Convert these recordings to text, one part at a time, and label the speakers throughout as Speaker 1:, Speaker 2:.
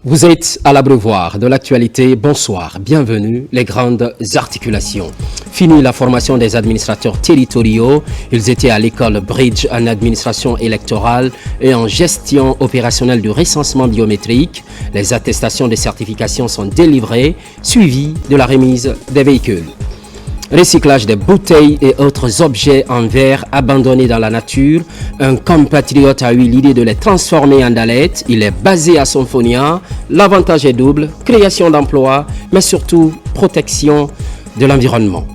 Speaker 1: Vous êtes à l'abreuvoir de l'actualité. Bonsoir, bienvenue. Les grandes articulations. Fini la formation des administrateurs territoriaux. Ils étaient à l'école Bridge en administration électorale et en gestion opérationnelle du recensement biométrique. Les attestations de certification sont délivrées, suivies de la remise des véhicules. Recyclage des bouteilles et autres objets en verre abandonnés dans la nature. Un compatriote a eu l'idée de les transformer en dallettes. Il est basé à Symphonia. L'avantage est double, création d'emplois, mais surtout protection de l'environnement.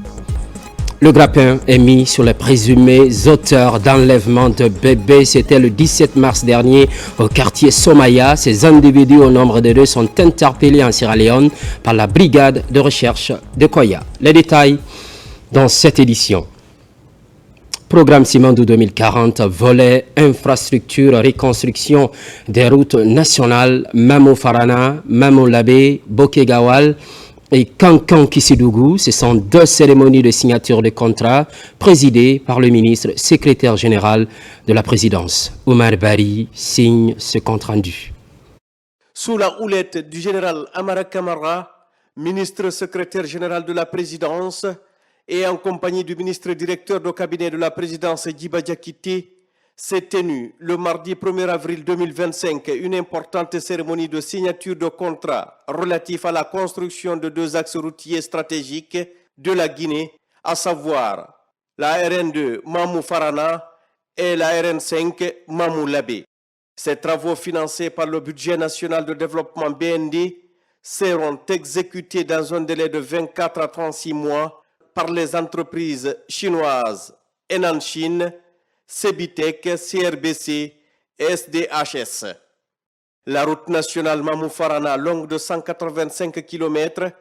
Speaker 1: Le grappin est mis sur les présumés auteurs d'enlèvement de bébés. C'était le 17 mars dernier au quartier Somaya. Ces individus au nombre de 2 sont interpellés en Sierra Leone par la brigade de recherche de Koya. Les détails dans cette édition. Programme Simandou 2040, volet infrastructure, reconstruction des routes nationales, Mamou Farana, Mamou Labé, Bokegawal et Kankan Kissidougou. Ce sont 2 cérémonies de signature de contrat présidées par le ministre secrétaire général de la présidence. Omar Bari signe ce compte rendu.
Speaker 2: Sous la houlette du général Amara Kamara, ministre secrétaire général de la présidence, et en compagnie du ministre directeur du cabinet de la présidence Djiba Diakité, s'est tenue le mardi 1er avril 2025 une importante cérémonie de signature de contrat relatif à la construction de 2 axes routiers stratégiques de la Guinée, à savoir la RN2 Mamou Farana et la RN5 Mamou Labé. Ces travaux financés par le budget national de développement BND seront exécutés dans un délai de 24 à 36 mois par les entreprises chinoises Henan Chine, Cebitec, CRBC et SDHS. La route nationale Mamou-Farana, longue de 185 km,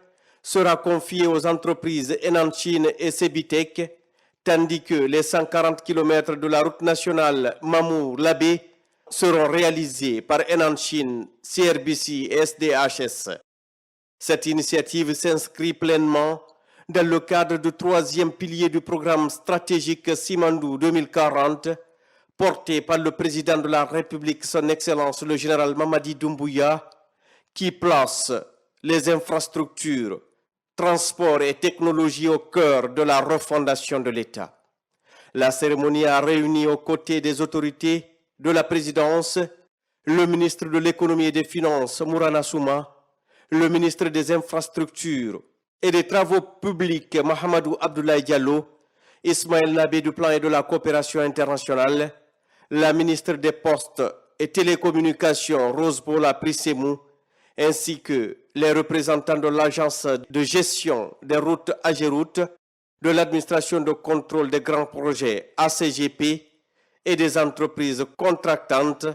Speaker 2: sera confiée aux entreprises Henan Chine et Cebitec, tandis que les 140 km de la route nationale Mamou-Labé seront réalisés par Henan Chine, CRBC et SDHS. Cette initiative s'inscrit pleinement dans le cadre du 3e pilier du programme stratégique Simandou 2040, porté par le président de la République, son Excellence le général Mamadi Doumbouya, qui place les infrastructures, transports et technologies au cœur de la refondation de l'État. La cérémonie a réuni aux côtés des autorités de la présidence le ministre de l'économie et des finances, Mourana Souma, le ministre des infrastructures et des travaux publics, Mahamadou Abdoulaye Diallo, Ismaël Nabé du plan et de la coopération internationale, la ministre des Postes et Télécommunications, Rose Paula Prissemou, ainsi que les représentants de l'agence de gestion des routes AGEROUTE, de l'administration de contrôle des grands projets ACGP et des entreprises contractantes,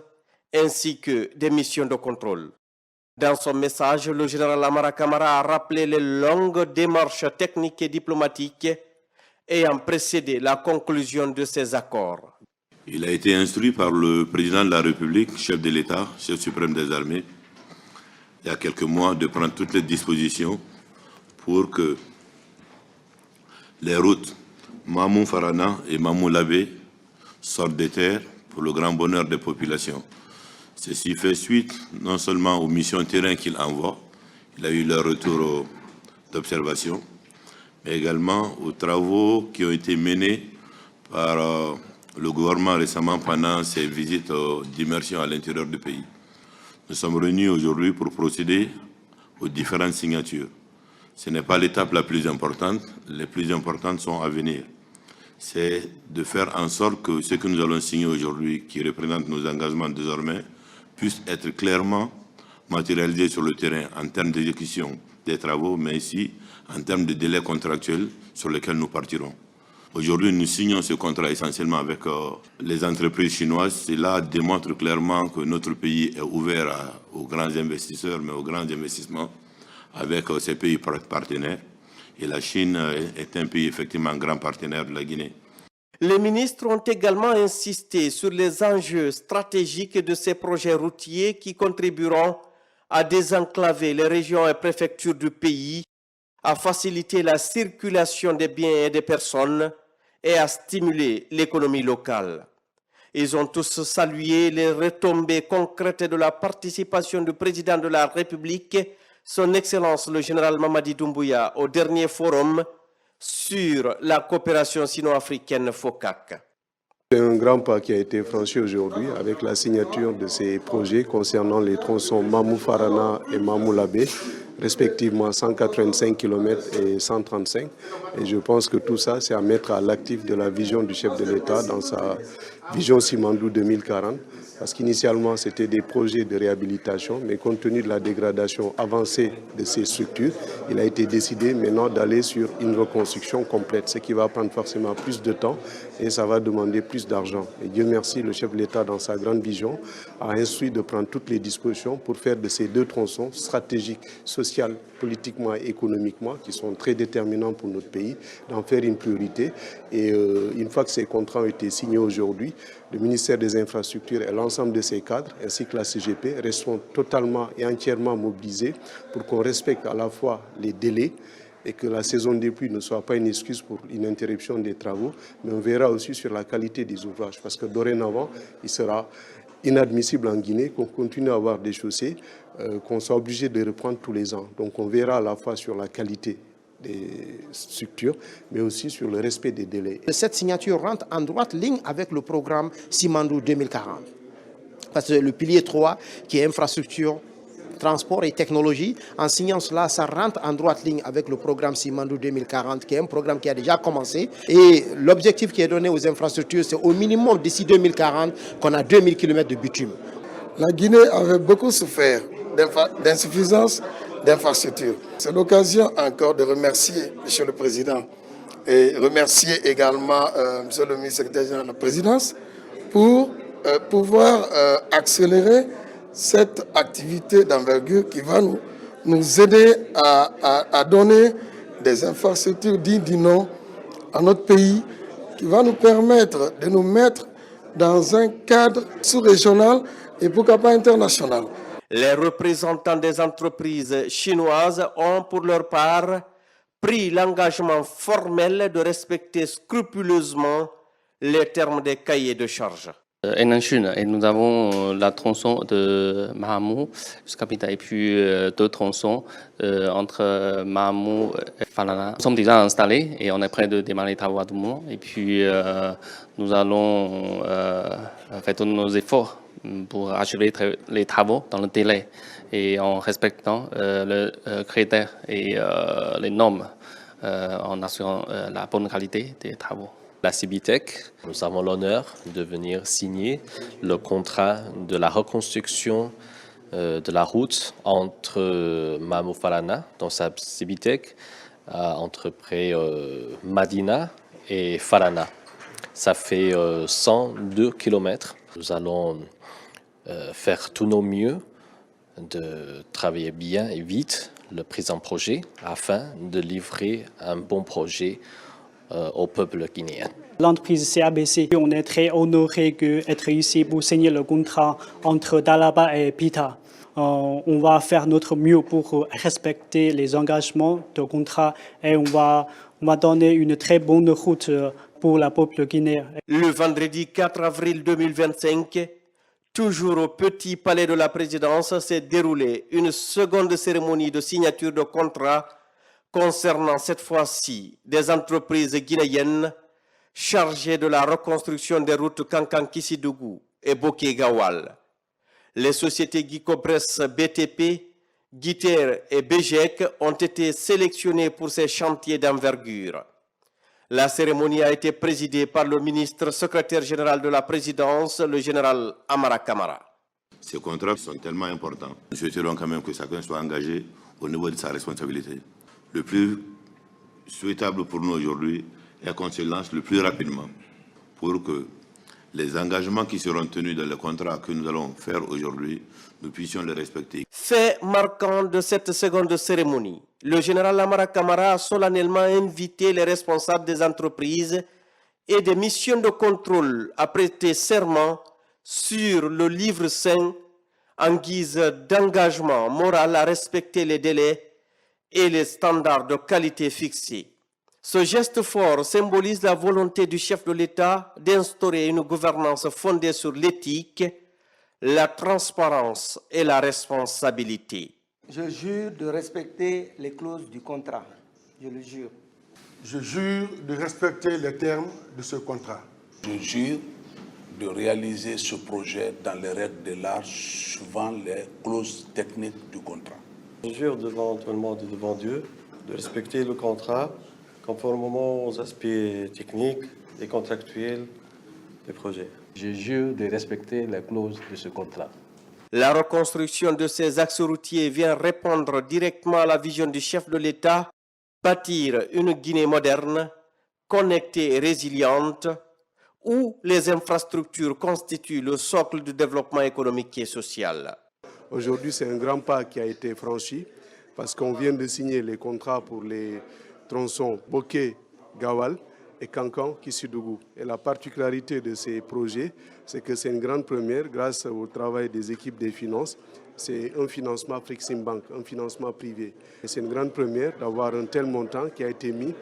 Speaker 2: ainsi que des missions de contrôle. Dans son message, le général Amara Kamara a rappelé les longues démarches techniques et diplomatiques ayant précédé la conclusion de ces accords.
Speaker 3: Il a été instruit par le président de la République, chef de l'État, chef suprême des armées, il y a quelques mois, de prendre toutes les dispositions pour que les routes Mamou Farana et Mamou Labé sortent des terres pour le grand bonheur des populations. Ceci fait suite non seulement aux missions terrain qu'il envoie, il a eu leur retour d'observation, mais également aux travaux qui ont été menés par le gouvernement récemment pendant ses visites d'immersion à l'intérieur du pays. Nous sommes réunis aujourd'hui pour procéder aux différentes signatures. Ce n'est pas l'étape la plus importante, les plus importantes sont à venir. C'est de faire en sorte que ce que nous allons signer aujourd'hui, qui représente nos engagements désormais, puisse être clairement matérialisé sur le terrain en termes d'exécution des travaux, mais aussi en termes de délais contractuels sur lesquels nous partirons. Aujourd'hui, nous signons ce contrat essentiellement avec les entreprises chinoises. Cela démontre clairement que notre pays est ouvert aux grands investisseurs, mais aux grands investissements avec ces pays partenaires. Et la Chine est un pays effectivement grand partenaire de la Guinée.
Speaker 2: Les ministres ont également insisté sur les enjeux stratégiques de ces projets routiers qui contribueront à désenclaver les régions et préfectures du pays, à faciliter la circulation des biens et des personnes et à stimuler l'économie locale. Ils ont tous salué les retombées concrètes de la participation du président de la République, son Excellence le général Mamadi Doumbouya, au dernier forum sur la coopération sino-africaine FOCAC.
Speaker 4: C'est un grand pas qui a été franchi aujourd'hui avec la signature de ces projets concernant les tronçons Mamou-Farana et Mamou-Labé, respectivement 185 km et 135. Et je pense que tout ça, c'est à mettre à l'actif de la vision du chef de l'État dans sa vision Simandou 2040. Parce qu'initialement, c'était des projets de réhabilitation, mais compte tenu de la dégradation avancée de ces structures, il a été décidé maintenant d'aller sur une reconstruction complète, ce qui va prendre forcément plus de temps et ça va demander plus d'argent. Et Dieu merci, le chef de l'État, dans sa grande vision, a instruit de prendre toutes les dispositions pour faire de ces deux tronçons stratégiques, sociales, politiquement et économiquement, qui sont très déterminants pour notre pays, d'en faire une priorité. Et une fois que ces contrats ont été signés aujourd'hui, le ministère des Infrastructures et l'ensemble de ses cadres, ainsi que la CGP, resteront totalement et entièrement mobilisés pour qu'on respecte à la fois les délais et que la saison des pluies ne soit pas une excuse pour une interruption des travaux, mais on verra aussi sur la qualité des ouvrages, parce que dorénavant, il sera inadmissible en Guinée qu'on continue à avoir des chaussées, qu'on soit obligé de reprendre tous les ans. Donc on verra à la fois sur la qualité des structures, mais aussi sur le respect des délais.
Speaker 5: Cette signature rentre en droite ligne avec le programme Simandou 2040. Parce que le pilier 3, qui est infrastructure, transport et technologie, en signant cela, ça rentre en droite ligne avec le programme Simandou 2040, qui est un programme qui a déjà commencé. Et l'objectif qui est donné aux infrastructures, c'est au minimum d'ici 2040 qu'on a 2000 km de bitume.
Speaker 6: La Guinée avait beaucoup souffert d'insuffisance d'infrastructures. C'est l'occasion encore de remercier M. le Président et remercier également M. le ministre secrétaire général de la Présidence pour pouvoir accélérer cette activité d'envergure qui va nous aider à donner des infrastructures dignes du nom à notre pays, qui va nous permettre de nous mettre dans un cadre sous-régional et pourquoi pas international.
Speaker 2: Les représentants des entreprises chinoises ont pour leur part pris l'engagement formel de respecter scrupuleusement les termes des cahiers de charges.
Speaker 7: En Chine, et nous avons la tronçon de Mahamou jusqu'à Pita et puis deux tronçons entre Mahamou et Falana. Nous sommes déjà installés et on est prêt de démarrer les travaux à tout moment. Et puis nous allons faire tous nos efforts pour achever les travaux dans le délai et en respectant le critère et les normes en assurant la bonne qualité des travaux.
Speaker 8: La Cibitec, nous avons l'honneur de venir signer le contrat de la reconstruction de la route entre Mamou Falana, dans sa Cibitec, entre près Madina et Falana. Ça fait 102 km. Nous allons faire tout nos mieux de travailler bien et vite le présent projet afin de livrer un bon projet au peuple guinéen.
Speaker 9: L'entreprise CABC, on est très honoré d'être ici pour signer le contrat entre Dalaba et Pita. On va faire notre mieux pour respecter les engagements de contrat et on va donner une très bonne route pour la peuple guinéen.
Speaker 2: Le vendredi 4 avril 2025, toujours au Petit Palais de la Présidence, s'est déroulée une seconde cérémonie de signature de contrat concernant cette fois-ci des entreprises guinéennes chargées de la reconstruction des routes Kankan-Kissidougou et Boké-Gawal. Les sociétés Guicopress BTP, Guiter et BGEC ont été sélectionnées pour ces chantiers d'envergure. La cérémonie a été présidée par le ministre secrétaire général de la présidence, le général Amara Kamara.
Speaker 3: Ces contrats sont tellement importants. Nous souhaiterons quand même que chacun soit engagé au niveau de sa responsabilité. Le plus souhaitable pour nous aujourd'hui est qu'on se lance le plus rapidement pour que les engagements qui seront tenus dans le contrat que nous allons faire aujourd'hui, nous puissions les respecter.
Speaker 2: Fait marquant de cette seconde cérémonie, le général Amara Kamara a solennellement invité les responsables des entreprises et des missions de contrôle à prêter serment sur le livre saint en guise d'engagement moral à respecter les délais et les standards de qualité fixés. Ce geste fort symbolise la volonté du chef de l'État d'instaurer une gouvernance fondée sur l'éthique, la transparence et la responsabilité.
Speaker 10: Je jure de respecter les clauses du contrat. Je le jure.
Speaker 11: Je jure de respecter les termes de ce contrat.
Speaker 12: Je jure de réaliser ce projet dans les règles de l'art suivant les clauses techniques du contrat.
Speaker 13: Je jure devant tout le monde et devant Dieu de respecter le contrat conformément aux aspects techniques et contractuels du projet.
Speaker 14: Je jure de respecter les clauses de ce contrat.
Speaker 2: La reconstruction de ces axes routiers vient répondre directement à la vision du chef de l'État, bâtir une Guinée moderne, connectée et résiliente, où les infrastructures constituent le socle du développement économique et social.
Speaker 4: Aujourd'hui, c'est un grand pas qui a été franchi parce qu'on vient de signer les contrats pour les tronçons Bokeh, Gawal et Kankan, Kissoudou. Et la particularité de ces projets, c'est que c'est une grande première grâce au travail des équipes des finances. C'est un financement Afreximbank, un financement privé. Et c'est une grande première d'avoir un tel montant qui a été mis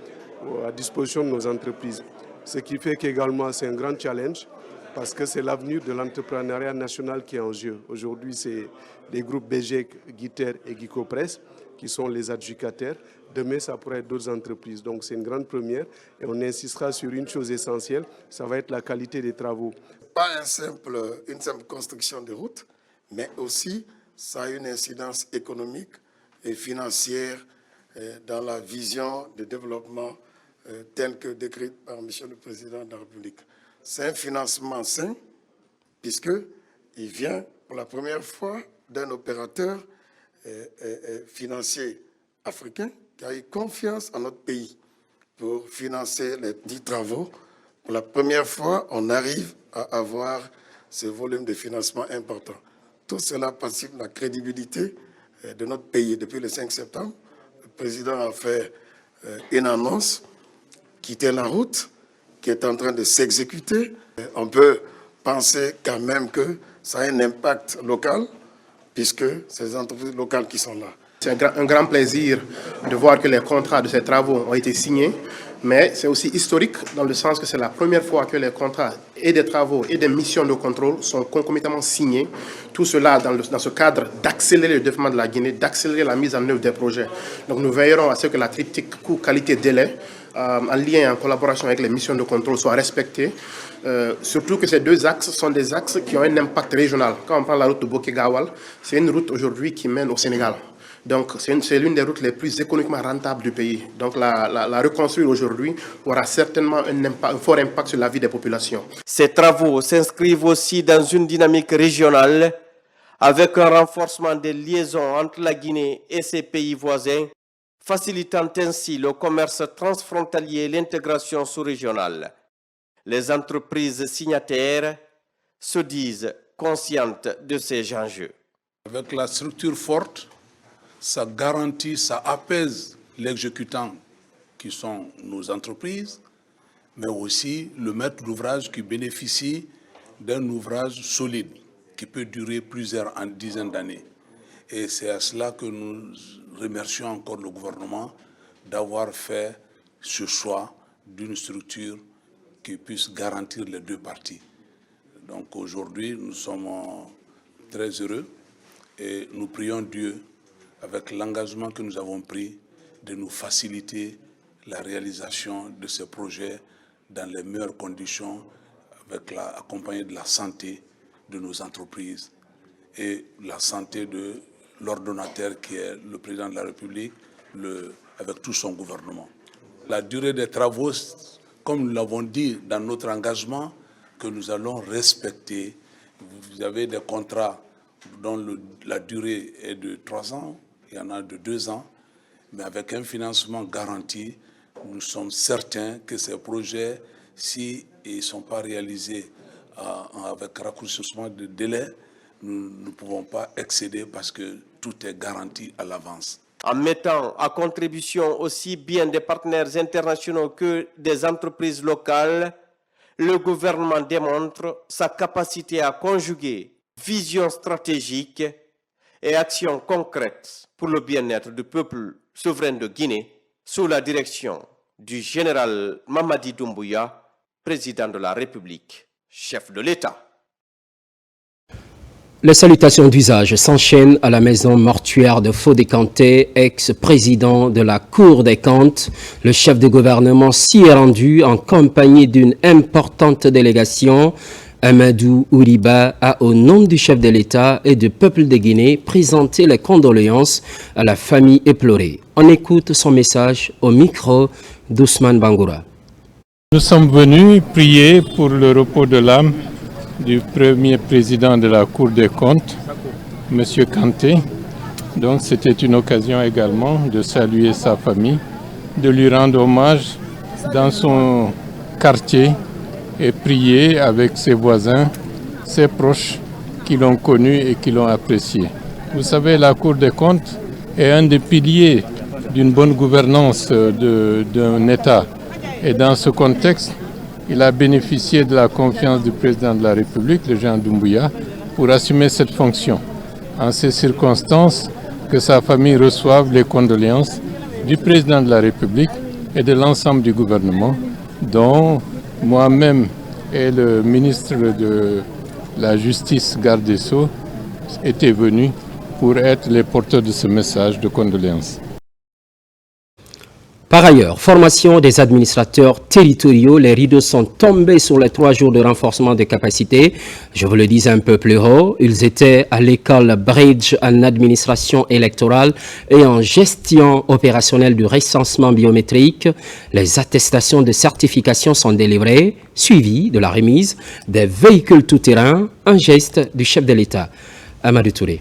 Speaker 4: à disposition de nos entreprises. Ce qui fait qu'également c'est un grand challenge parce que c'est l'avenir de l'entrepreneuriat national qui est en jeu. Aujourd'hui, c'est les groupes BGEC, Guiter et Guicopress qui sont les adjudicataires. Demain, ça pourrait être d'autres entreprises. Donc, c'est une grande première et on insistera sur une chose essentielle, ça va être la qualité des travaux.
Speaker 6: Pas une simple construction de route, mais aussi ça a une incidence économique et financière dans la vision de développement telle que décrite par M. le Président de la République. C'est un financement sain, puisqu'il vient pour la première fois d'un opérateur financier africain qui a eu confiance en notre pays pour financer les 10 travaux. Pour la première fois, on arrive à avoir ce volume de financement important. Tout cela participe de la crédibilité de notre pays. Depuis le 5 septembre, le président a fait une annonce, quitter la route, qui est en train de s'exécuter. On peut penser quand même que ça a un impact local, puisque c'est les entreprises locales qui sont là.
Speaker 5: C'est un grand plaisir de voir que les contrats de ces travaux ont été signés, mais c'est aussi historique dans le sens que c'est la première fois que les contrats et des travaux et des missions de contrôle sont concomitamment signés. Tout cela dans ce cadre d'accélérer le développement de la Guinée, d'accélérer la mise en œuvre des projets. Donc nous veillerons à ce que la triptyque coût, qualité, délai, en lien et en collaboration avec les missions de contrôle soit respectée. Surtout que ces deux axes sont des axes qui ont un impact régional. Quand on prend la route de Bokeh-Gawal, c'est une route aujourd'hui qui mène au Sénégal. Donc c'est l'une des routes les plus économiquement rentables du pays. Donc la reconstruire aujourd'hui aura certainement un fort impact sur la vie des populations.
Speaker 2: Ces travaux s'inscrivent aussi dans une dynamique régionale avec un renforcement des liaisons entre la Guinée et ses pays voisins, facilitant ainsi le commerce transfrontalier et l'intégration sous-régionale. Les entreprises signataires se disent conscientes de ces enjeux.
Speaker 12: Avec la structure forte, ça garantit, ça apaise l'exécutant qui sont nos entreprises, mais aussi le maître d'ouvrage qui bénéficie d'un ouvrage solide qui peut durer plusieurs dizaines d'années. Et c'est à cela que nous remercions encore le gouvernement d'avoir fait ce choix d'une structure qui puisse garantir les deux parties. Donc aujourd'hui, nous sommes très heureux et nous prions Dieu, avec l'engagement que nous avons pris, de nous faciliter la réalisation de ces projets dans les meilleures conditions, accompagné de la santé de nos entreprises et la santé de l'ordonnateur qui est le président de la République, avec tout son gouvernement. La durée des travaux, comme nous l'avons dit dans notre engagement, que nous allons respecter. Vous avez des contrats dont la durée est de 3 ans, il y en a de 2 ans, mais avec un financement garanti, nous sommes certains que ces projets, s'ils ne sont pas réalisés avec raccourcissement de délai, nous ne pouvons pas excéder parce que tout est garanti à l'avance.
Speaker 2: En mettant à contribution aussi bien des partenaires internationaux que des entreprises locales, le gouvernement démontre sa capacité à conjuguer vision stratégique et action concrète pour le bien-être du peuple souverain de Guinée sous la direction du général Mamadi Doumbouya, président de la République, chef de l'État.
Speaker 1: Les salutations d'usage s'enchaînent à la maison mortuaire de Fodé Kanté, ex-président de la Cour des comptes. Le chef de gouvernement s'y est rendu en compagnie d'une importante délégation. Amadou Ouriba a, au nom du chef de l'État et du peuple de Guinée, présenté les condoléances à la famille éplorée. On écoute son message au micro d'Ousmane Bangoura.
Speaker 15: Nous sommes venus prier pour le repos de l'âme du premier président de la Cour des comptes, M. Kanté. Donc c'était une occasion également de saluer sa famille, de lui rendre hommage dans son quartier et prier avec ses voisins, ses proches qui l'ont connu et qui l'ont apprécié. Vous savez, la Cour des comptes est un des piliers d'une bonne gouvernance d'un État. Et dans ce contexte, il a bénéficié de la confiance du président de la République, le général Doumbouya, pour assumer cette fonction. En ces circonstances, que sa famille reçoive les condoléances du président de la République et de l'ensemble du gouvernement, dont moi-même et le ministre de la Justice, garde des Sceaux, étaient venus pour être les porteurs de ce message de condoléances.
Speaker 1: Par ailleurs, formation des administrateurs territoriaux, les rideaux sont tombés sur les 3 jours de renforcement des capacités. Je vous le dis un peu plus haut, ils étaient à l'école Bridge en administration électorale et en gestion opérationnelle du recensement biométrique. Les attestations de certification sont délivrées, suivies de la remise des véhicules tout-terrain, un geste du chef de l'État, Amadou Touré.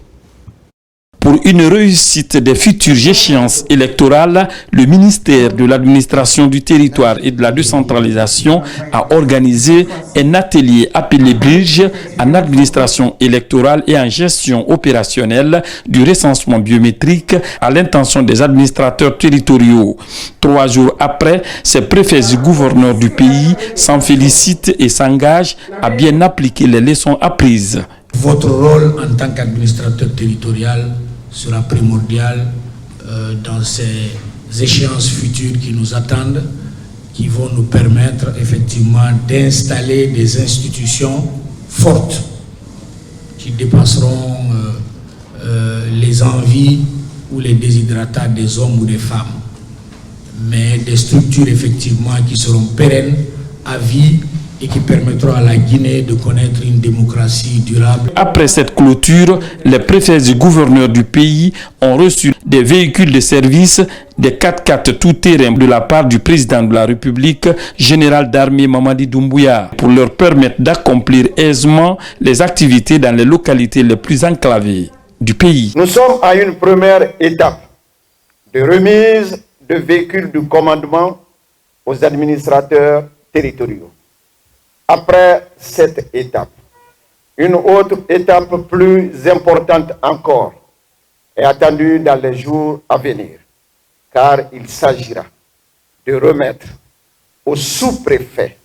Speaker 16: Pour une réussite des futures échéances électorales, le ministère de l'administration du territoire et de la décentralisation a organisé un atelier appelé Bridge en administration électorale et en gestion opérationnelle du recensement biométrique à l'intention des administrateurs territoriaux. 3 jours après, ces préfets et gouverneurs du pays s'en félicitent et s'engagent à bien appliquer les leçons apprises.
Speaker 17: Votre rôle en tant qu'administrateur territorial sera primordial dans ces échéances futures qui nous attendent, qui vont nous permettre effectivement d'installer des institutions fortes qui dépasseront les envies ou les déshydratats des hommes ou des femmes, mais des structures effectivement qui seront pérennes, à vie, et qui permettront à la Guinée de connaître une démocratie durable.
Speaker 16: Après cette clôture, les préfets et gouverneurs du pays ont reçu des véhicules de service, des 4x4 tout-terrain de la part du président de la République, général d'armée Mamadi Doumbouya, pour leur permettre d'accomplir aisément les activités dans les localités les plus enclavées du pays.
Speaker 18: Nous sommes à une première étape de remise de véhicules de commandement aux administrateurs territoriaux. Après cette étape, une autre étape plus importante encore est attendue dans les jours à venir, car il s'agira de remettre aux sous-préfets,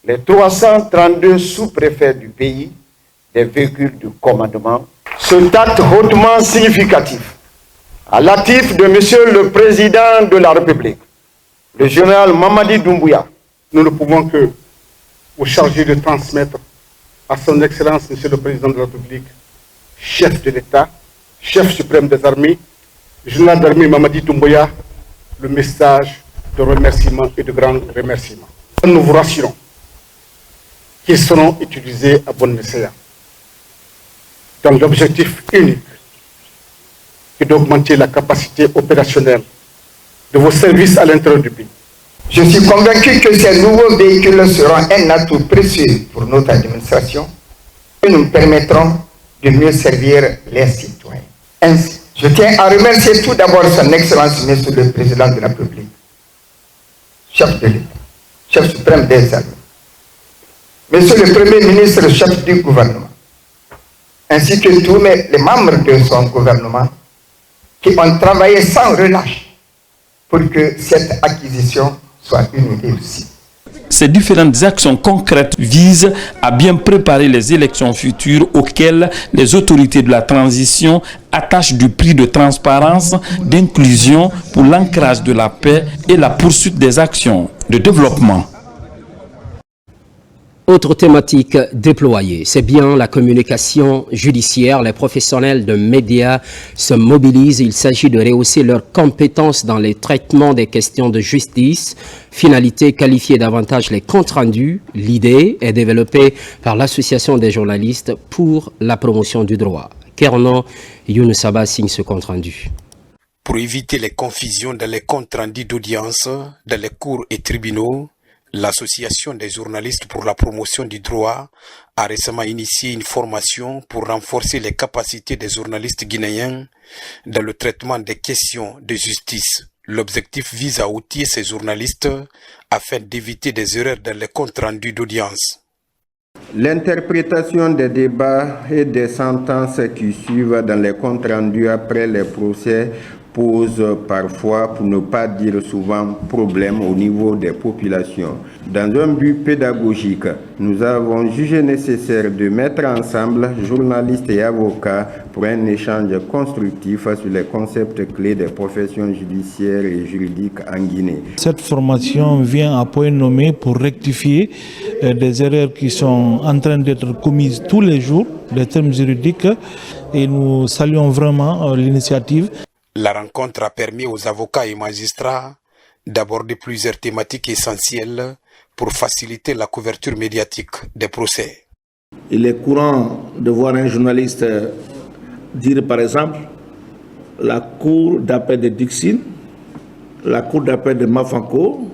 Speaker 18: les 332 sous-préfets du pays, des véhicules de commandement. Cet acte hautement significatif, à l'actif de Monsieur le Président de la République, le général Mamadi Doumbouya,
Speaker 11: nous ne pouvons que vous charger de transmettre à son Excellence, Monsieur le Président de la République, chef de l'État, chef suprême des armées, général d'armée Mamadi Doumbouya, le message de remerciement et de grand remerciement. Nous vous rassurons qu'ils seront utilisés à bon escient dans l'objectif unique qui est d'augmenter la capacité opérationnelle de vos services à l'intérieur du pays.
Speaker 18: Je suis convaincu que ces nouveaux véhicules seront un atout précieux pour notre administration et nous permettront de mieux servir les citoyens. Ainsi, je tiens à remercier tout d'abord son Excellence, Monsieur le Président de la République, chef de l'État, chef suprême des armées, Monsieur le Premier ministre, chef du gouvernement, ainsi que tous les membres de son gouvernement qui ont travaillé sans relâche pour que cette acquisition soit une réussite.
Speaker 16: Ces différentes actions concrètes visent à bien préparer les élections futures auxquelles les autorités de la transition attachent du prix de transparence, d'inclusion pour l'ancrage de la paix et la poursuite des actions de développement.
Speaker 1: Autre thématique déployée, c'est bien la communication judiciaire. Les professionnels de médias se mobilisent. Il s'agit de rehausser leurs compétences dans les traitements des questions de justice. Finalité, qualifier davantage les comptes rendus. L'idée est développée par l'Association des journalistes pour la promotion du droit. Kerno Younoussaba signe ce compte rendu.
Speaker 19: Pour éviter les confusions dans les comptes rendus d'audience, dans les cours et tribunaux, l'Association des journalistes pour la promotion du droit a récemment initié une formation pour renforcer les capacités des journalistes guinéens dans le traitement des questions de justice. L'objectif vise à outiller ces journalistes afin d'éviter des erreurs dans les comptes rendus d'audience.
Speaker 20: L'interprétation des débats et des sentences qui suivent dans les comptes rendus après les procès pose parfois, pour ne pas dire souvent, problème au niveau des populations. Dans un but pédagogique, nous avons jugé nécessaire de mettre ensemble journalistes et avocats pour un échange constructif sur les concepts clés des professions judiciaires et juridiques en Guinée.
Speaker 21: Cette formation vient à point nommé pour rectifier des erreurs qui sont en train d'être commises tous les jours, des termes juridiques, et nous saluons vraiment l'initiative.
Speaker 19: La rencontre a permis aux avocats et magistrats d'aborder plusieurs thématiques essentielles pour faciliter la couverture médiatique des procès.
Speaker 22: Il est courant de voir un journaliste dire par exemple la cour d'appel de Dixine, la cour d'appel de Mafanko,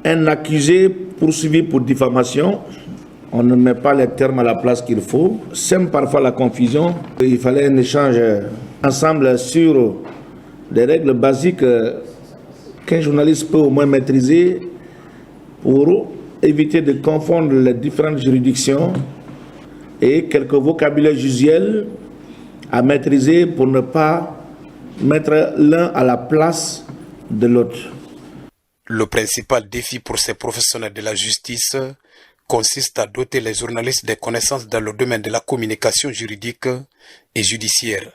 Speaker 22: un accusé poursuivi pour diffamation. On ne met pas les termes à la place qu'il faut, sème parfois la confusion. Il fallait un échange ensemble sur des règles basiques qu'un journaliste peut au moins maîtriser pour éviter de confondre les différentes juridictions et quelques vocabulaires usuels à maîtriser pour ne pas mettre l'un à la place de l'autre.
Speaker 19: Le principal défi pour ces professionnels de la justice consiste à doter les journalistes des connaissances dans le domaine de la communication juridique et judiciaire.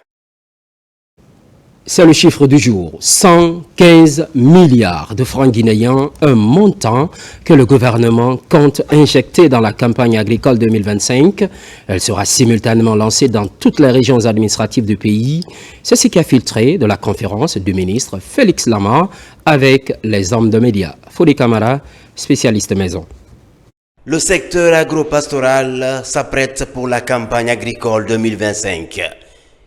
Speaker 1: C'est le chiffre du jour, 115 milliards de francs guinéens, un montant que le gouvernement compte injecter dans la campagne agricole 2025. Elle sera simultanément lancée dans toutes les régions administratives du pays. C'est ce qui a filtré de la conférence du ministre Félix Lama avec les hommes de médias. Fodi Camara, spécialiste maison.
Speaker 23: Le secteur agro-pastoral s'apprête pour la campagne agricole 2025.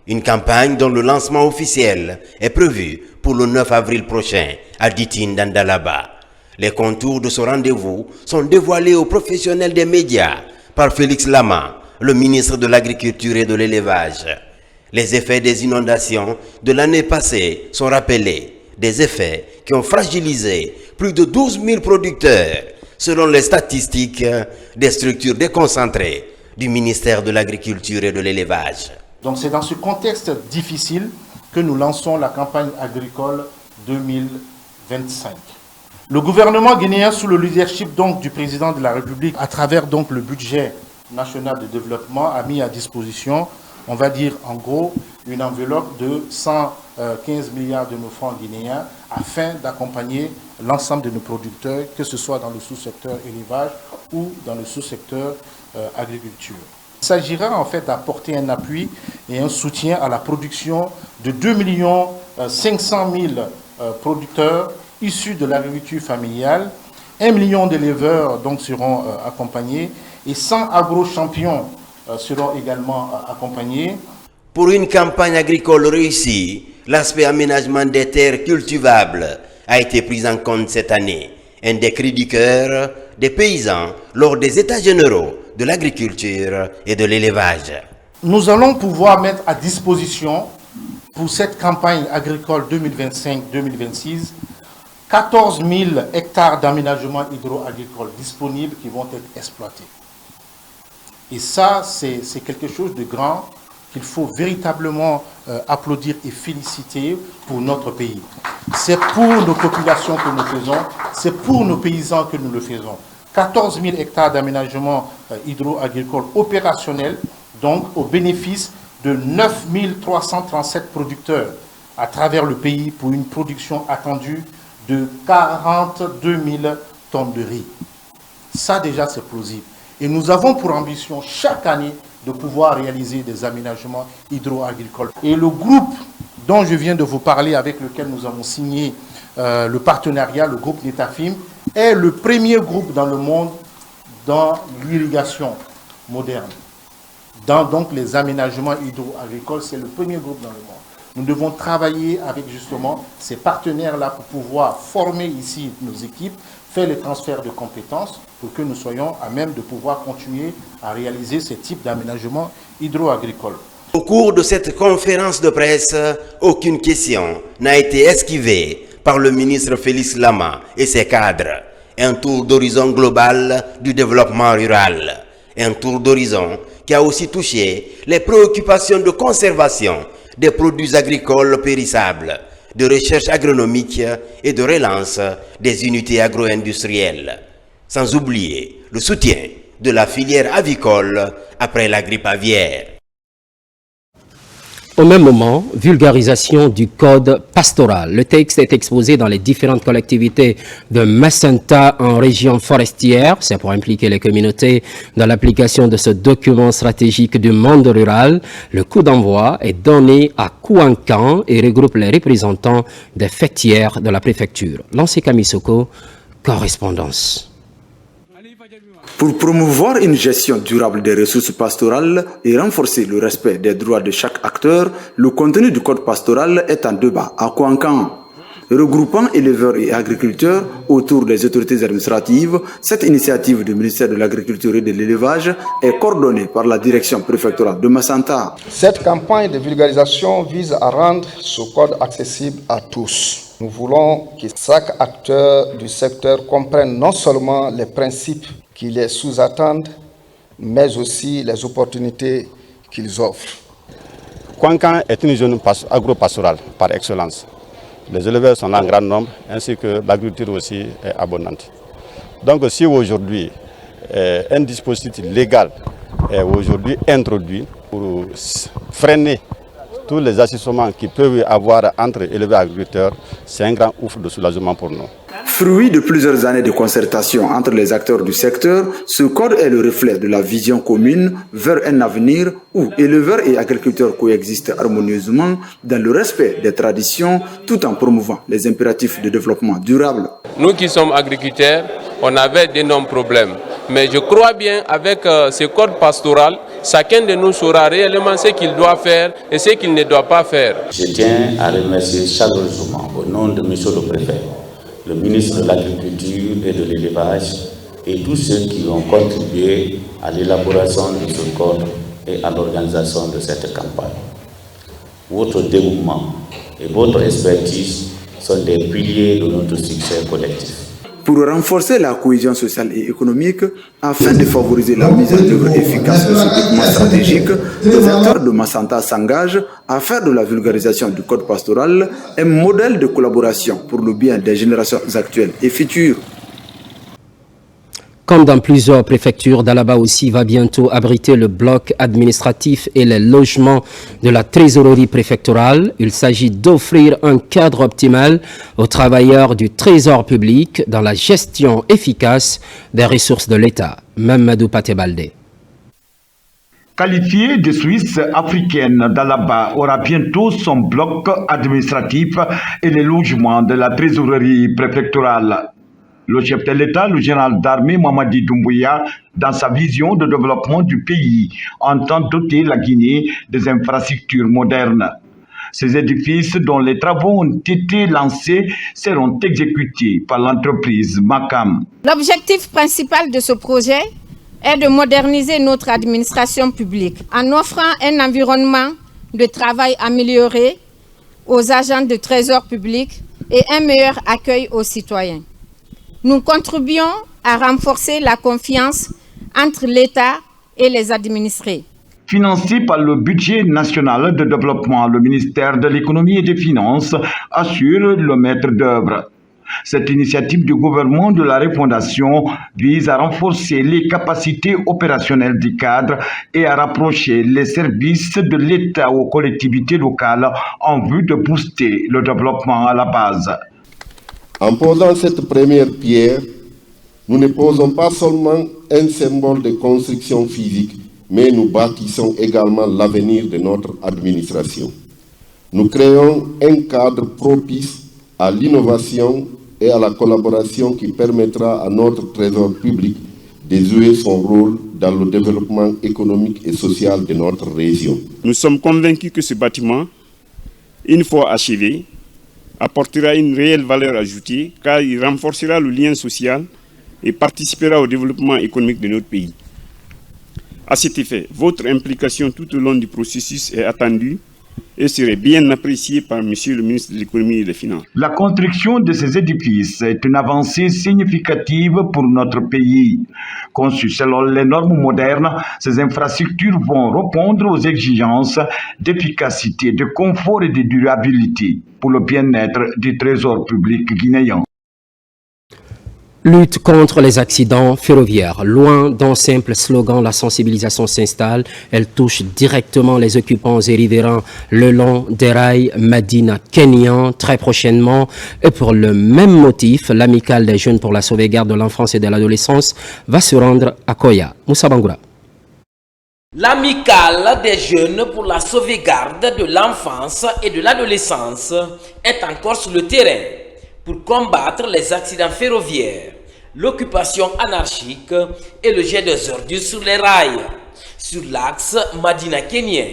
Speaker 23: Une campagne dont le lancement officiel est prévu pour le 9 avril prochain à Ditine dans Dalaba. Les contours de ce rendez-vous sont dévoilés aux professionnels des médias par Félix Lama, le ministre de l'Agriculture et de l'Élevage. Les effets des inondations de l'année passée sont rappelés, des effets qui ont fragilisé plus de 12 000 producteurs, selon les statistiques des structures déconcentrées du ministère de l'Agriculture et de l'Élevage.
Speaker 24: Donc c'est dans ce contexte difficile que nous lançons la campagne agricole 2025. Le gouvernement guinéen, sous le leadership donc du président de la République, à travers donc le budget national de développement, a mis à disposition, on va dire en gros, une enveloppe de 115 milliards de nos francs guinéens afin d'accompagner l'ensemble de nos producteurs, que ce soit dans le sous-secteur élevage ou dans le sous-secteur agriculture. Il s'agira en fait d'apporter un appui et un soutien à la production de 2 500 000 producteurs issus de l'agriculture familiale. 1 million d'éleveurs donc seront accompagnés et 100 agro-champions seront également accompagnés.
Speaker 23: Pour une campagne agricole réussie, l'aspect aménagement des terres cultivables a été pris en compte cette année. Un des cris du cœur des paysans lors des états généraux de l'agriculture et de l'élevage.
Speaker 24: Nous allons pouvoir mettre à disposition pour cette campagne agricole 2025-2026 14 000 hectares d'aménagement hydro-agricole disponibles qui vont être exploités. Et ça, c'est quelque chose de grand qu'il faut véritablement applaudir et féliciter pour notre pays. C'est pour nos populations que nous faisons, c'est pour nos paysans que nous le faisons. 14 000 hectares d'aménagement hydro-agricole opérationnel, donc au bénéfice de 9 337 producteurs à travers le pays pour une production attendue de 42 000 tonnes de riz. Ça déjà c'est plausible. Et nous avons pour ambition chaque année de pouvoir réaliser des aménagements hydro-agricoles. Et le groupe dont je viens de vous parler, avec lequel nous avons signé le partenariat, le groupe Netafim, est le premier groupe dans le monde dans l'irrigation moderne. Dans donc les aménagements hydro-agricoles, c'est le premier groupe dans le monde. Nous devons travailler avec justement ces partenaires-là pour pouvoir former ici nos équipes, faire les transferts de compétences pour que nous soyons à même de pouvoir continuer à réaliser ce type d'aménagement hydro-agricole.
Speaker 23: Au cours de cette conférence de presse, aucune question n'a été esquivée par le ministre Félix Lama et ses cadres. Un tour d'horizon global du développement rural. Un tour d'horizon qui a aussi touché les préoccupations de conservation des produits agricoles périssables, de recherche agronomique et de relance des unités agro-industrielles. Sans oublier le soutien de la filière avicole après la grippe aviaire.
Speaker 1: Au même moment, vulgarisation du code pastoral. Le texte est exposé dans les différentes collectivités de Macenta en région forestière. C'est pour impliquer les communautés dans l'application de ce document stratégique du monde rural. Le coup d'envoi est donné à Kouankan et regroupe les représentants des fêtières de la préfecture. Lancé Kamisoko, correspondance.
Speaker 3: Pour promouvoir une gestion durable des ressources pastorales et renforcer le respect des droits de chaque acteur, le contenu du code pastoral est en débat à Kouankan. Regroupant éleveurs et agriculteurs autour des autorités administratives, cette initiative du ministère de l'Agriculture et de l'Élevage est coordonnée par la direction préfectorale de Macenta.
Speaker 7: Cette campagne de vulgarisation vise à rendre ce code accessible à tous. Nous voulons que chaque acteur du secteur comprenne non seulement les principes qui les sous-attendent, mais aussi les opportunités qu'ils offrent.
Speaker 8: Kouankan est une zone agro-pastorale par excellence. Les éleveurs sont en grand nombre, ainsi que l'agriculture aussi est abondante. Donc si aujourd'hui un dispositif légal est aujourd'hui introduit pour freiner tous les ajustements qui peuvent y avoir entre éleveurs et agriculteurs, c'est un grand ouf de soulagement pour nous.
Speaker 3: Fruit de plusieurs années de concertation entre les acteurs du secteur, ce code est le reflet de la vision commune vers un avenir où éleveurs et agriculteurs coexistent harmonieusement dans le respect des traditions tout en promouvant les impératifs de développement durable.
Speaker 9: Nous qui sommes agriculteurs, on avait d'énormes problèmes. Mais je crois bien avec ce code pastoral, chacun de nous saura réellement ce qu'il doit faire et ce qu'il ne doit pas faire.
Speaker 25: Je tiens à remercier chaleureusement au nom de M. le Préfet, le ministre de l'Agriculture et de l'Élevage et tous ceux qui ont contribué à l'élaboration de ce code et à l'organisation de cette campagne. Votre dévouement et votre expertise sont des piliers de notre succès collectif.
Speaker 3: Pour renforcer la cohésion sociale et économique, afin de favoriser la mise en œuvre efficace de ce document stratégique, les acteurs de Macenta s'engagent à faire de la vulgarisation du code pastoral un modèle de collaboration pour le bien des générations actuelles et futures.
Speaker 1: Comme dans plusieurs préfectures, Dalaba aussi va bientôt abriter le bloc administratif et les logements de la trésorerie préfectorale. Il s'agit d'offrir un cadre optimal aux travailleurs du trésor public dans la gestion efficace des ressources de l'État. Mamadou Patebalde.
Speaker 26: Qualifiée de Suisse africaine, Dalaba aura bientôt son bloc administratif et les logements de la trésorerie préfectorale. Le chef de l'État, le général d'armée Mamadi Doumbouya, dans sa vision de développement du pays, entend doter la Guinée des infrastructures modernes. Ces édifices dont les travaux ont été lancés seront exécutés par l'entreprise Makam.
Speaker 27: L'objectif principal de ce projet est de moderniser notre administration publique en offrant un environnement de travail amélioré aux agents de trésor public et un meilleur accueil aux citoyens. Nous contribuons à renforcer la confiance entre l'État et les administrés.
Speaker 26: Financé par le budget national de développement, le ministère de l'économie et des finances assure le maître d'œuvre. Cette initiative du gouvernement de la refondation vise à renforcer les capacités opérationnelles du cadre et à rapprocher les services de l'État aux collectivités locales en vue de booster le développement à la base.
Speaker 4: En posant cette première pierre, nous ne posons pas seulement un symbole de construction physique, mais nous bâtissons également l'avenir de notre administration. Nous créons un cadre propice à l'innovation et à la collaboration qui permettra à notre trésor public de jouer son rôle dans le développement économique et social de notre région.
Speaker 5: Nous sommes convaincus que ce bâtiment, une fois achevé, apportera une réelle valeur ajoutée car il renforcera le lien social et participera au développement économique de notre pays. À cet effet, votre implication tout au long du processus est attendue et serait bien appréciée par Monsieur le ministre de l'Économie et des Finances.
Speaker 26: La construction de ces édifices est une avancée significative pour notre pays. Conçues selon les normes modernes, ces infrastructures vont répondre aux exigences d'efficacité, de confort et de durabilité pour le bien-être du trésor public guinéen.
Speaker 1: Lutte contre les accidents ferroviaires. Loin d'un simple slogan, la sensibilisation s'installe. Elle touche directement les occupants et riverains le long des rails Madina-Kenyan très prochainement. Et pour le même motif, l'amicale des jeunes pour la sauvegarde de l'enfance et de l'adolescence va se rendre à Koya. Moussa Bangoura.
Speaker 6: L'amicale des jeunes pour la sauvegarde de l'enfance et de l'adolescence est encore sur le terrain pour combattre les accidents ferroviaires, l'occupation anarchique et le jet des ordures sur les rails. Sur l'axe Madina-Kenyan,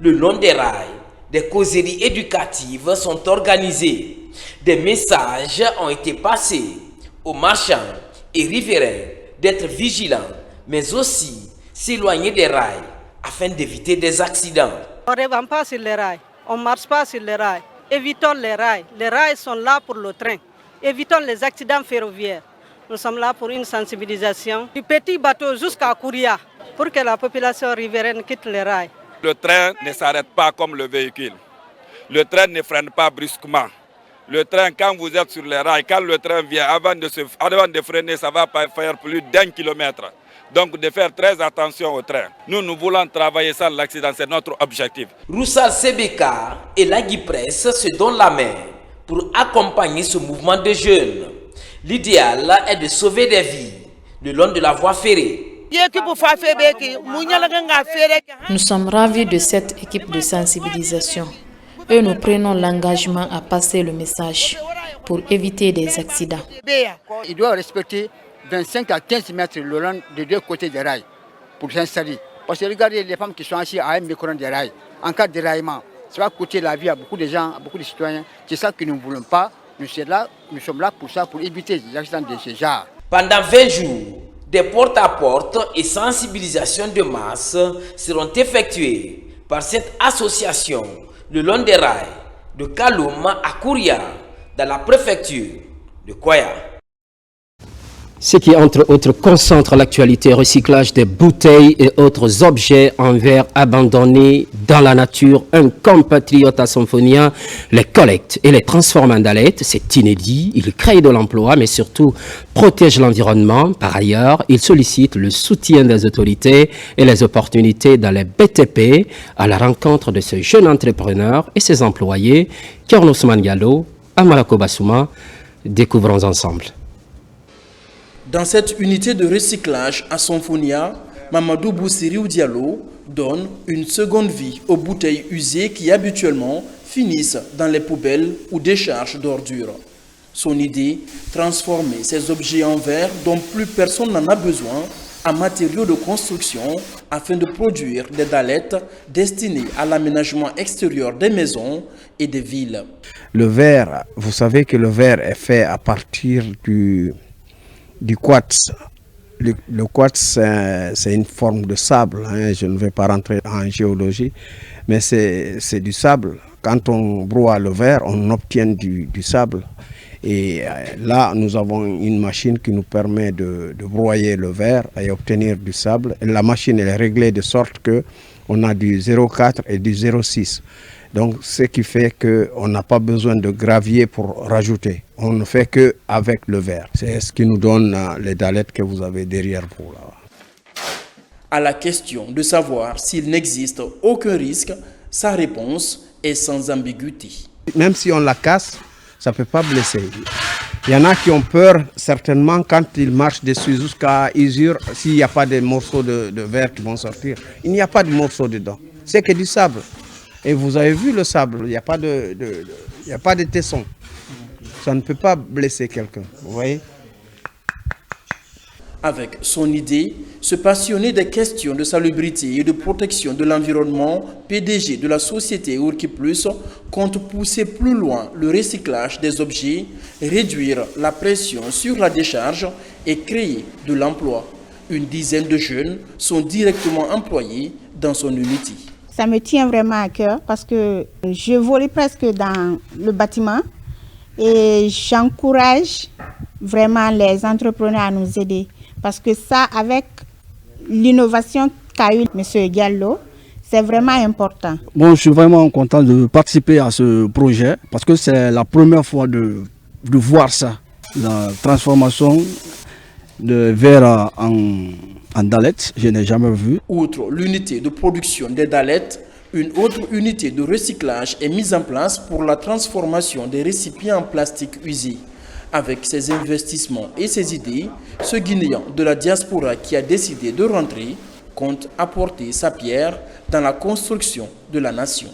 Speaker 6: le long des rails, des causeries éducatives sont organisées. Des messages ont été passés aux marchands et riverains d'être vigilants, mais aussi s'éloigner des rails afin d'éviter des accidents.
Speaker 10: On ne revend pas sur les rails, on ne marche pas sur les rails. Évitons les rails. Les rails sont là pour le train. Évitons les accidents ferroviaires. Nous sommes là pour une sensibilisation du petit bateau jusqu'à Kouria pour que la population riveraine quitte les rails.
Speaker 12: Le train ne s'arrête pas comme le véhicule. Le train ne freine pas brusquement. Le train, quand vous êtes sur les rails, quand le train vient, avant de freiner, ça va faire plus d'1 kilomètre. Donc de faire très attention au train. Nous voulons travailler sans l'accident, c'est notre objectif.
Speaker 6: Roussal Sebeka et l'Agui Presse se donnent la main pour accompagner ce mouvement de jeunes. L'idéal est de sauver des vies le long de la voie ferrée.
Speaker 13: Nous sommes ravis de cette équipe de sensibilisation et nous prenons l'engagement à passer le message pour éviter des accidents.
Speaker 14: Il doit respecter 25 à 15 mètres le long des deux côtés des rails pour s'installer. Parce que regardez les femmes qui sont assises à un micro des rails. En cas de déraillement, ça va coûter la vie à beaucoup de gens, à beaucoup de citoyens. C'est ça que nous ne voulons pas. Nous sommes là pour ça, pour éviter les accidents de ce genre.
Speaker 6: Pendant 20 jours, des porte-à-porte et sensibilisation de masse seront effectuées par cette association le long des rails de Kaloum à Kouria, dans la préfecture de Koya.
Speaker 1: Ce qui, entre autres, concentre l'actualité, recyclage des bouteilles et autres objets en verre abandonnés dans la nature. Un compatriote à Symphonia les collecte et les transforme en dallettes. C'est inédit. Il crée de l'emploi, mais surtout protège l'environnement. Par ailleurs, il sollicite le soutien des autorités et les opportunités dans les BTP à la rencontre de ce jeune entrepreneur et ses employés. Kernos Mangalo, Amalako Bassouma, découvrons ensemble.
Speaker 28: Dans cette unité de recyclage à Symphonia, Mamadou Boussiriou Diallo donne une seconde vie aux bouteilles usées qui habituellement finissent dans les poubelles ou décharges d'ordures. Son idée, transformer ces objets en verre dont plus personne n'en a besoin en matériaux de construction afin de produire des dallettes destinées à l'aménagement extérieur des maisons et des villes.
Speaker 29: Le verre, vous savez que le verre est fait à partir du quartz. Le quartz, c'est une forme de sable. Je ne vais pas rentrer en géologie, mais c'est du sable. Quand on broie le verre, on obtient du sable. Et là, nous avons une machine qui nous permet de broyer le verre et obtenir du sable. Et la machine elle est réglée de sorte qu'on a du 0,4 et du 0,6. Donc, ce qui fait qu'on n'a pas besoin de gravier pour rajouter. On ne fait qu'avec le verre. C'est ce qui nous donne les dalettes que vous avez derrière vous. Là.
Speaker 28: À la question de savoir s'il n'existe aucun risque, sa réponse est sans ambiguïté.
Speaker 29: Même si on la casse, ça ne peut pas blesser. Il y en a qui ont peur, certainement, quand ils marchent dessus jusqu'à usure, s'il n'y a pas de morceaux de verre qui vont sortir. Il n'y a pas de morceaux dedans. C'est que du sable. Et vous avez vu le sable, il n'y a pas de tesson. Ça ne peut pas blesser quelqu'un, vous voyez.
Speaker 28: Avec son idée, ce passionné des questions de salubrité et de protection de l'environnement, PDG de la société Urki Plus, compte pousser plus loin le recyclage des objets, réduire la pression sur la décharge et créer de l'emploi. Une dizaine de jeunes sont directement employés dans son unité.
Speaker 2: Ça me tient vraiment à cœur parce que je volais presque dans le bâtiment et j'encourage vraiment les entrepreneurs à nous aider. Parce que ça, avec l'innovation qu'a eu M. Diallo, c'est vraiment important.
Speaker 11: Bon, je suis vraiment content de participer à ce projet parce que c'est la première fois de voir ça, la transformation de verre en dalettes. Je n'ai jamais vu.
Speaker 28: Outre l'unité de production des dalettes, une autre unité de recyclage est mise en place pour la transformation des récipients en plastique usés. Avec ses investissements et ses idées, ce Guinéen de la diaspora qui a décidé de rentrer compte apporter sa pierre dans la construction de la nation.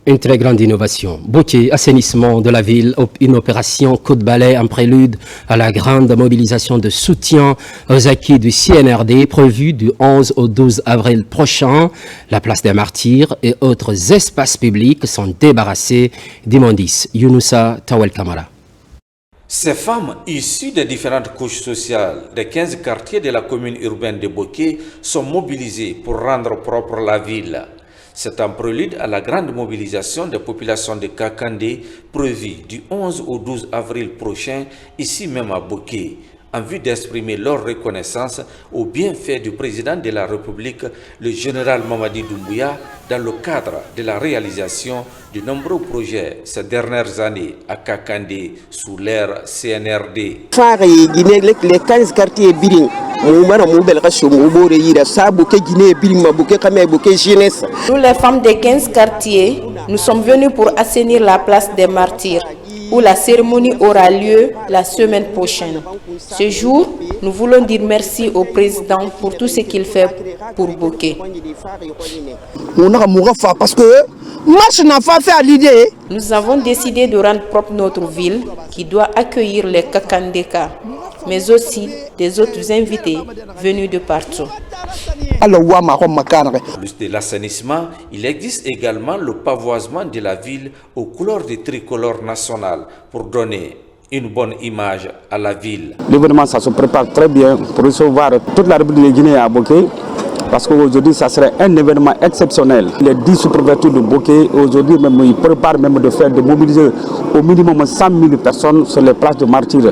Speaker 1: Une très grande innovation. Boké, assainissement de la ville, une opération coup de balai en prélude à la grande mobilisation de soutien aux acquis du CNRD prévue du 11 au 12 avril prochain. La place des Martyrs et autres espaces publics sont débarrassés d'immondices. Younoussa Tawel Kamara.
Speaker 15: Ces femmes issues des différentes couches sociales des 15 quartiers de la commune urbaine de Boké sont mobilisées pour rendre propre la ville. C'est un prélude à la grande mobilisation des populations de Kakandé prévue du 11 au 12 avril prochain, ici même à Boké, en vue d'exprimer leur reconnaissance au bienfait du président de la République, le général Mamadi Doumbouya, dans le cadre de la réalisation de nombreux projets ces dernières années à Kakandé sous l'ère CNRD.
Speaker 16: Les 15 quartiers Biring. Nous,
Speaker 27: les femmes des 15 quartiers, nous sommes venus pour assainir la place des Martyrs, où la cérémonie aura lieu la semaine prochaine. Ce jour, nous voulons dire merci au président pour tout ce qu'il fait pour Boké. Nous avons décidé de rendre propre notre ville qui doit accueillir les Kakandeka, mais aussi des autres invités venus de partout.
Speaker 15: Plus de l'assainissement, il existe également le pavoisement de la ville aux couleurs du tricolore national pour donner une bonne image à la ville.
Speaker 17: L'événement, ça se prépare très bien pour recevoir toute la République de Guinée à Boké. Parce qu'aujourd'hui, ça serait un événement exceptionnel. Les 10 sous-préfectures de Boké, aujourd'hui, même, ils préparent même de mobiliser au minimum 100 000 personnes sur les places de Martyrs,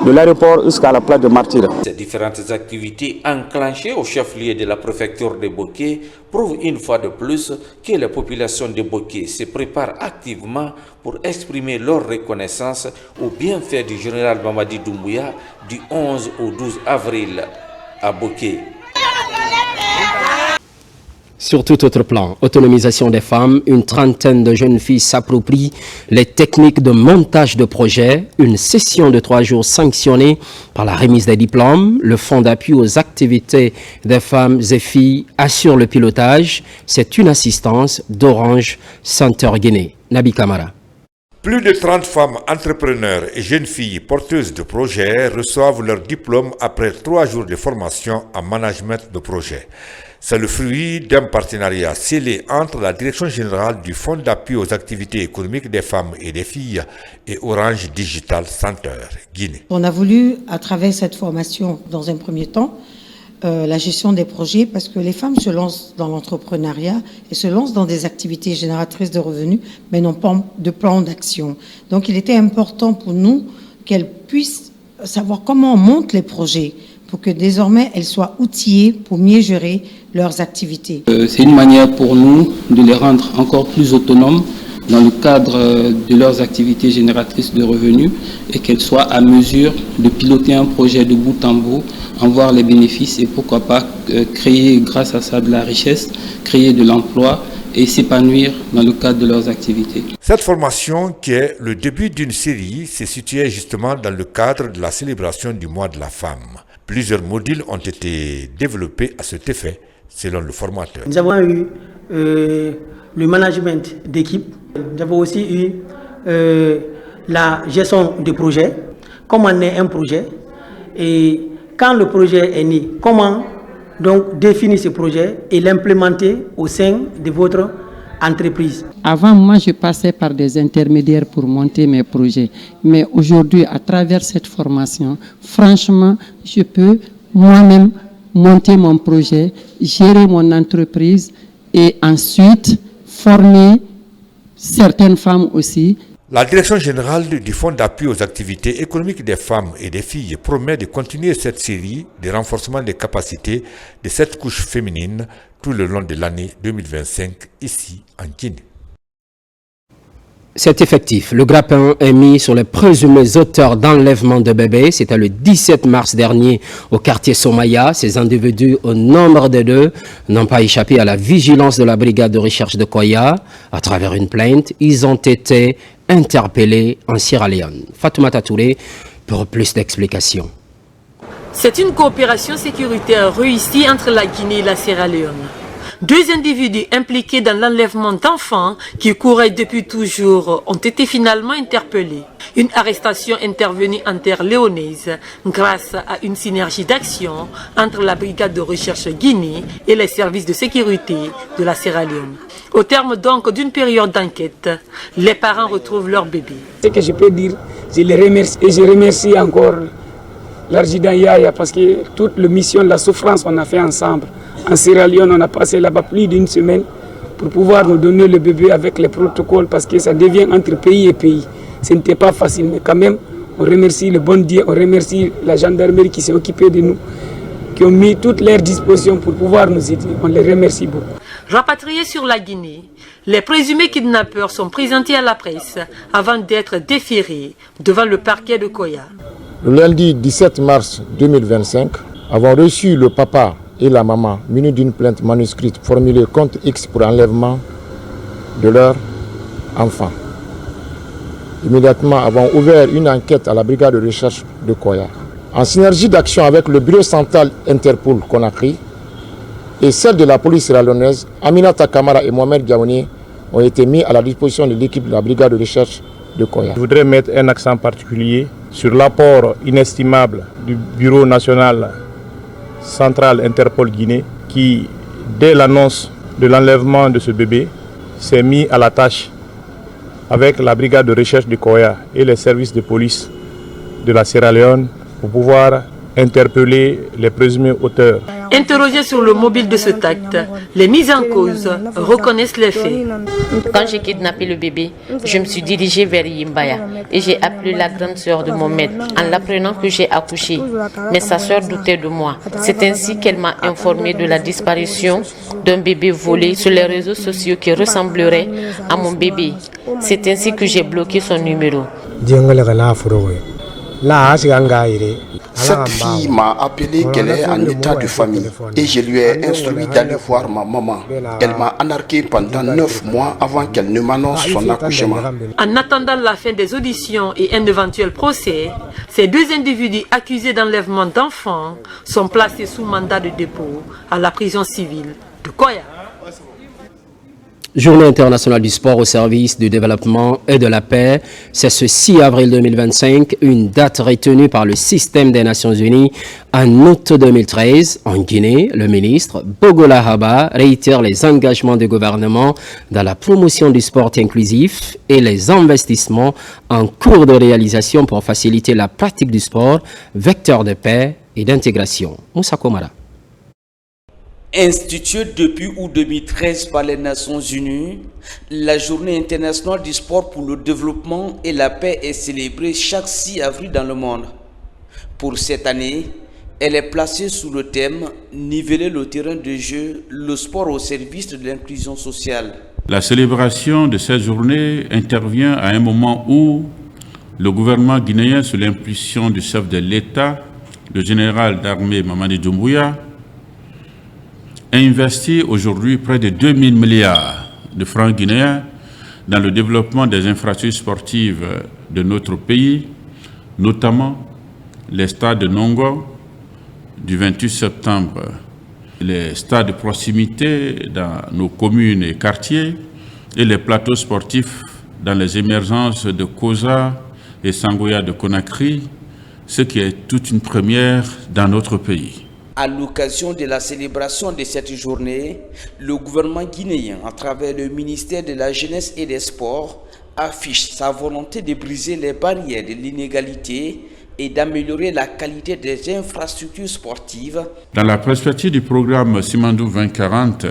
Speaker 17: de l'aéroport jusqu'à la place de Martyrs.
Speaker 15: Ces différentes activités enclenchées au chef-lieu de la préfecture de Boké prouvent une fois de plus que les populations de Boké se préparent activement pour exprimer leur reconnaissance au bienfait du général Mamadi Doumbouya du 11 au 12 avril à Boké.
Speaker 1: Sur tout autre plan, autonomisation des femmes, une trentaine de jeunes filles s'approprient les techniques de montage de projets, une session de 3 jours sanctionnée par la remise des diplômes, le fonds d'appui aux activités des femmes et filles assure le pilotage. C'est une assistance d'Orange Center Guinée. Nabi Kamara.
Speaker 18: Plus de 30 femmes entrepreneurs et jeunes filles porteuses de projets reçoivent leur diplôme après 3 jours de formation en management de projet. C'est le fruit d'un partenariat scellé entre la Direction générale du Fonds d'appui aux activités économiques des femmes et des filles et Orange Digital Center, Guinée.
Speaker 20: On a voulu, à travers cette formation, dans un premier temps, la gestion des projets, parce que les femmes se lancent dans l'entrepreneuriat et se lancent dans des activités génératrices de revenus, mais n'ont pas de plan d'action. Donc il était important pour nous qu'elles puissent savoir comment on monte les projets, pour que désormais elles soient outillées pour mieux gérer leurs activités.
Speaker 21: C'est une manière pour nous de les rendre encore plus autonomes
Speaker 7: dans le cadre de leurs activités génératrices de revenus et qu'elles soient à mesure de piloter un projet de bout en bout, en voir les bénéfices et pourquoi pas créer grâce à ça de la richesse, créer de l'emploi et s'épanouir dans le cadre de leurs activités.
Speaker 18: Cette formation, qui est le début d'une série, s'est située justement dans le cadre de la célébration du mois de la femme. Plusieurs modules ont été développés à cet effet, selon le formateur.
Speaker 8: Nous avons eu le management d'équipe, nous avons aussi eu la gestion de projet, comment naît un projet et quand le projet est né, comment donc définir ce projet et l'implémenter au sein de votre entreprise.
Speaker 9: Avant, moi, je passais par des intermédiaires pour monter mes projets. Mais aujourd'hui, à travers cette formation, franchement, je peux moi-même monter mon projet, gérer mon entreprise et ensuite former certaines femmes aussi.
Speaker 18: La Direction générale du Fonds d'appui aux activités économiques des femmes et des filles promet de continuer cette série de renforcement des capacités de cette couche féminine tout le long de l'année 2025 ici en Guinée.
Speaker 1: C'est effectif. Le grappin est mis sur les présumés auteurs d'enlèvement de bébés. C'était le 17 mars dernier au quartier Somaya. Ces individus, au nombre de 2, n'ont pas échappé à la vigilance de la brigade de recherche de Koya. À travers une plainte, ils ont été interpellés en Sierra Leone. Fatoumata Touré pour plus d'explications.
Speaker 19: C'est une coopération sécuritaire réussie entre la Guinée et la Sierra Leone. 2 individus impliqués dans l'enlèvement d'enfants qui couraient depuis toujours ont été finalement interpellés. Une arrestation intervenue en terre léonaise grâce à une synergie d'action entre la brigade de recherche Guinée et les services de sécurité de la Sierra Leone. Au terme donc d'une période d'enquête, les parents retrouvent leur bébé.
Speaker 21: Ce que je peux dire, je les remercie et je remercie encore l'Arjidant Yaya parce que toute la mission, la souffrance, on a fait ensemble. En Sierra Leone, on a passé là-bas plus d'une semaine pour pouvoir nous donner le bébé avec les protocoles parce que ça devient entre pays et pays. Ce n'était pas facile, mais quand même, on remercie le bon Dieu, on remercie la gendarmerie qui s'est occupée de nous, qui ont mis toutes leurs dispositions pour pouvoir nous aider. On les remercie beaucoup.
Speaker 19: Rapatriés sur la Guinée, les présumés kidnappeurs sont présentés à la presse avant d'être déférés devant le parquet de Koya.
Speaker 22: Le lundi 17 mars 2025, avons reçu le papa et la maman munis d'une plainte manuscrite formulée contre X pour enlèvement de leur enfant. Immédiatement, avons ouvert une enquête à la brigade de recherche de Koya. En synergie d'action avec le bureau central Interpol Conakry et celle de la police sierra-léonaise, Aminata Kamara et Mohamed Diaouni ont été mis à la disposition de l'équipe de la brigade de recherche de Koya.
Speaker 23: Je voudrais mettre un accent particulier sur l'apport inestimable du bureau national central Interpol Guinée qui, dès l'annonce de l'enlèvement de ce bébé, s'est mis à la tâche avec la brigade de recherche de Koya et les services de police de la Sierra Leone pour pouvoir interpeller les présumés auteurs.
Speaker 19: Interrogés sur le mobile de cet acte, les mises en cause reconnaissent les faits.
Speaker 24: Quand j'ai kidnappé le bébé, je me suis dirigée vers Yimbaya et j'ai appelé la grande sœur de mon maître en l'apprenant que j'ai accouché. Mais sa sœur doutait de moi. C'est ainsi qu'elle m'a informé de la disparition d'un bébé volé sur les réseaux sociaux qui ressemblerait à mon bébé. C'est ainsi que j'ai bloqué son numéro.
Speaker 25: Cette fille m'a appelé qu'elle est en état de famille et je lui ai instruit d'aller voir ma maman. Elle m'a anarqué pendant 9 mois avant qu'elle ne m'annonce son accouchement.
Speaker 19: En attendant la fin des auditions et un éventuel procès, ces 2 individus accusés d'enlèvement d'enfants sont placés sous mandat de dépôt à la prison civile de Koya.
Speaker 1: Journée internationale du sport au service du développement et de la paix. C'est ce 6 avril 2025, une date retenue par le système des Nations Unies en août 2013. En Guinée, le ministre Bogola Haba réitère les engagements du gouvernement dans la promotion du sport inclusif et les investissements en cours de réalisation pour faciliter la pratique du sport, vecteur de paix et d'intégration. Moussa Komara.
Speaker 30: Instituée depuis août 2013 par les Nations Unies, la Journée internationale du sport pour le développement et la paix est célébrée chaque 6 avril dans le monde. Pour cette année, elle est placée sous le thème « Niveler le terrain de jeu, le sport au service de l'inclusion sociale ».
Speaker 3: La célébration de cette journée intervient à un moment où le gouvernement guinéen, sous l'impulsion du chef de l'État, le général d'armée Mamadi Doumbouya, a investi aujourd'hui près de 2000 milliards de francs guinéens dans le développement des infrastructures sportives de notre pays, notamment les stades de Nongo du 28 septembre, les stades de proximité dans nos communes et quartiers et les plateaux sportifs dans les émergences de Koza et Sangoya de Conakry, ce qui est toute une première dans notre pays.
Speaker 30: À l'occasion de la célébration de cette journée, le gouvernement guinéen, à travers le ministère de la Jeunesse et des Sports, affiche sa volonté de briser les barrières de l'inégalité et d'améliorer la qualité des infrastructures sportives.
Speaker 3: Dans la perspective du programme Simandou 2040,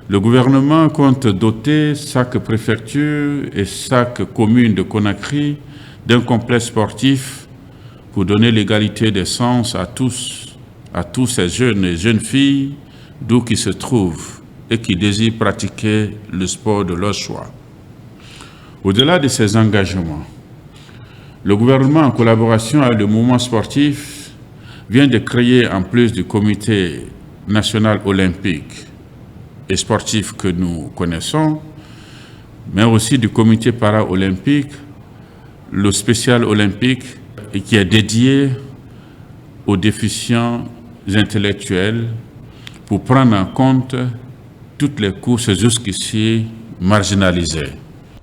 Speaker 3: le gouvernement compte doter chaque préfecture et chaque commune de Conakry d'un complexe sportif pour donner l'égalité des chances à tous ces jeunes et jeunes filles d'où qu'ils se trouvent et qui désirent pratiquer le sport de leur choix. Au-delà de ces engagements, le gouvernement, en collaboration avec le mouvement sportif, vient de créer, en plus du comité national olympique et sportif que nous connaissons, mais aussi du comité para-olympique, le spécial olympique, et qui est dédié aux déficients intellectuels pour prendre en compte toutes les courses jusqu'ici marginalisées.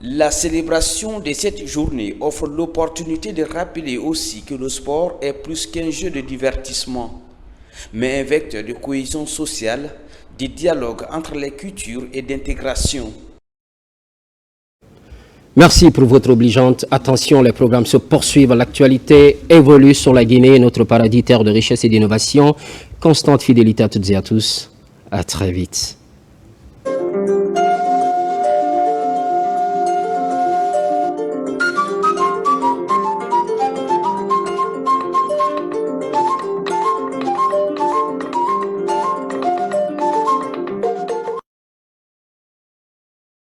Speaker 30: La célébration de cette journée offre l'opportunité de rappeler aussi que le sport est plus qu'un jeu de divertissement, mais un vecteur de cohésion sociale, de dialogue entre les cultures et d'intégration.
Speaker 1: Merci pour votre obligeante attention. Les programmes se poursuivent. L'actualité évolue sur la Guinée, notre paradis, terre de richesse et d'innovation. Constante fidélité à toutes et à tous. À très vite.